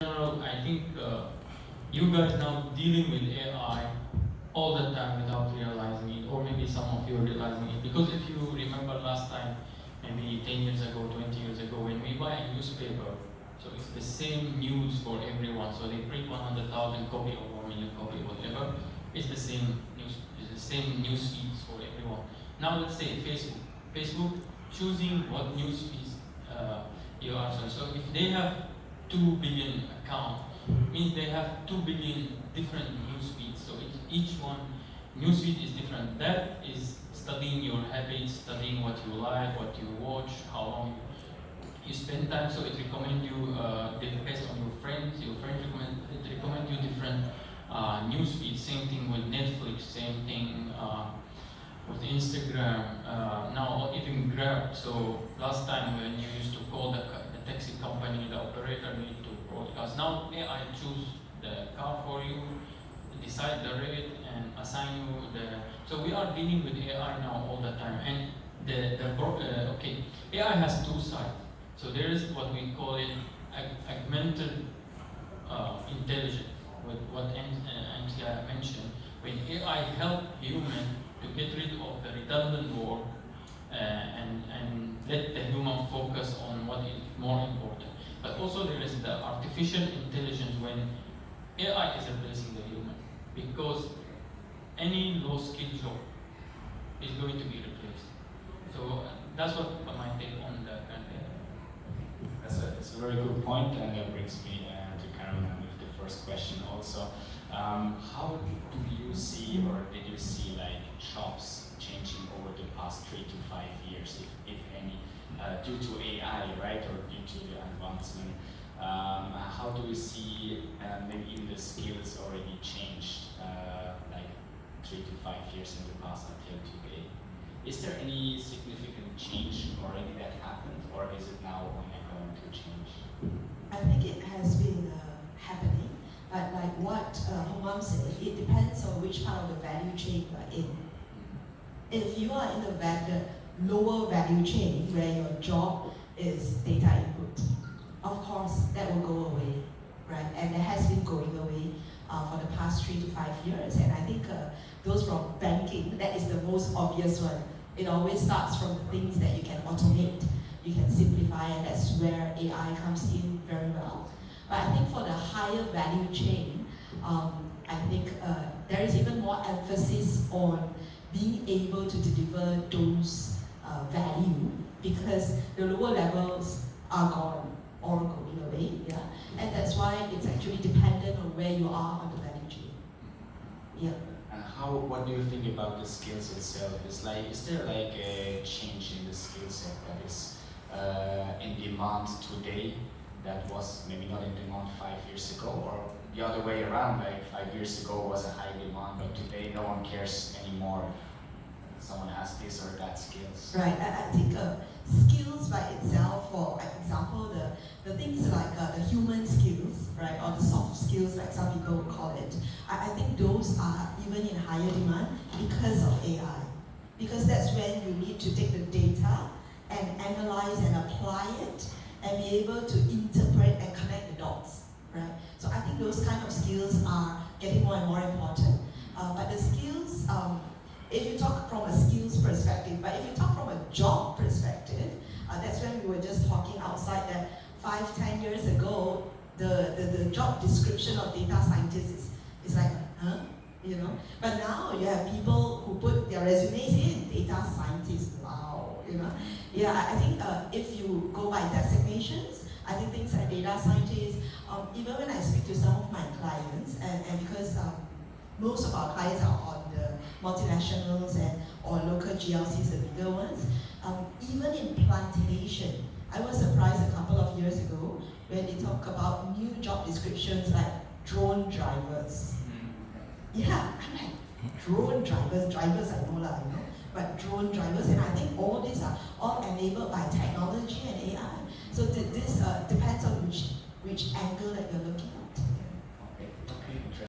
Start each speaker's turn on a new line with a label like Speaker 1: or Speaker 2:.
Speaker 1: general, I think you guys now dealing with AI all the time without realizing it, or maybe some of you are realizing it. Because if you remember last time, maybe 10 years ago, 20 years ago, when we buy a newspaper, so it's the same news for everyone. So they print 100,000 copy or 1 million copy, whatever. It's the same news. It's the same news feeds for everyone. Now let's say Facebook. Facebook choosing what news feeds you are. So if they have 2 billion account, means they have 2 billion different news feeds. So each one news feed is different. That is studying your habits, studying what you like, what you watch, how long you spend time. So it recommend you based on your friends. Your friends recommend you different news feeds. Same thing with Netflix. Same thing with Instagram. Now even Grab. So last time when you used to call the taxi company, the operator need to broadcast. Now AI choose the car for you, decide the rate, and assign you the. So we are dealing with AI now all the time, and okay, AI has two sides. So there is what we call it augmented intelligence, with what Antia mentioned. When AI help human to get rid of the redundant work and let the human focus on what is more important. But also there is the artificial intelligence when AI is replacing the human, because any low skill job is going to be replaced. So that's what my take on the current AI.
Speaker 2: That's a very good point, and that brings me to Caroline with the first question also. How do you see, or did you see, like, jobs changing over the past 3 to 5 years, if any, due to AI, right, or due to the advancement? How do you see maybe even the skills already changed, like 3 to 5 years in the past until today? Is there any significant change already that happened, or is it now only going to change?
Speaker 3: I think it has been happening, but like what Humam said, it depends on which part of the value chain you are in. If you are in the lower value chain where your job is data input, of course that will go away, right? And it has been going away for the past 3 to 5 years. And I think those from banking, that is the most obvious one. It always starts from the things that you can automate, you can simplify, and that's where AI comes in very well. But I think for the higher value chain, I think there is even more emphasis on being able to deliver those value, because the lower levels are gone or going away, yeah. And that's why it's actually dependent on where you are on the value chain. Yeah.
Speaker 2: And what do you think about the skills itself? Is there like a change in the skill set that is in demand today that was maybe not in demand 5 years ago, or the other way around, like 5 years ago was a high demand, but today no one cares anymore if someone has this or that skills?
Speaker 3: Right, I think skills by itself, for example, the things like the human skills, right, or the soft skills, like some people would call it, I think those are even in higher demand because of AI. Because that's when you need to take the data and analyze and apply it and be able to interpret and connect the dots, right? So I think those kind of skills are getting more and more important. But the skills, if you talk from a skills perspective, but if you talk from a job perspective, that's when we were just talking outside that 5-10 years ago, the job description of data scientists is like, huh? You know? But now you have people who put their resumes in, data scientists, wow, you know? Yeah, I think if you go by designations, I think things like data scientists, even when I speak to some of my clients, and because most of our clients are on the multinationals or local GLCs, the bigger ones, even in plantation, I was surprised a couple of years ago when they talk about new job descriptions like drone drivers. Yeah, I'm like, drone drivers I know lah, you know, but drone drivers, and I think all these are all enabled by technology and AI. So this depends on which angle that you're looking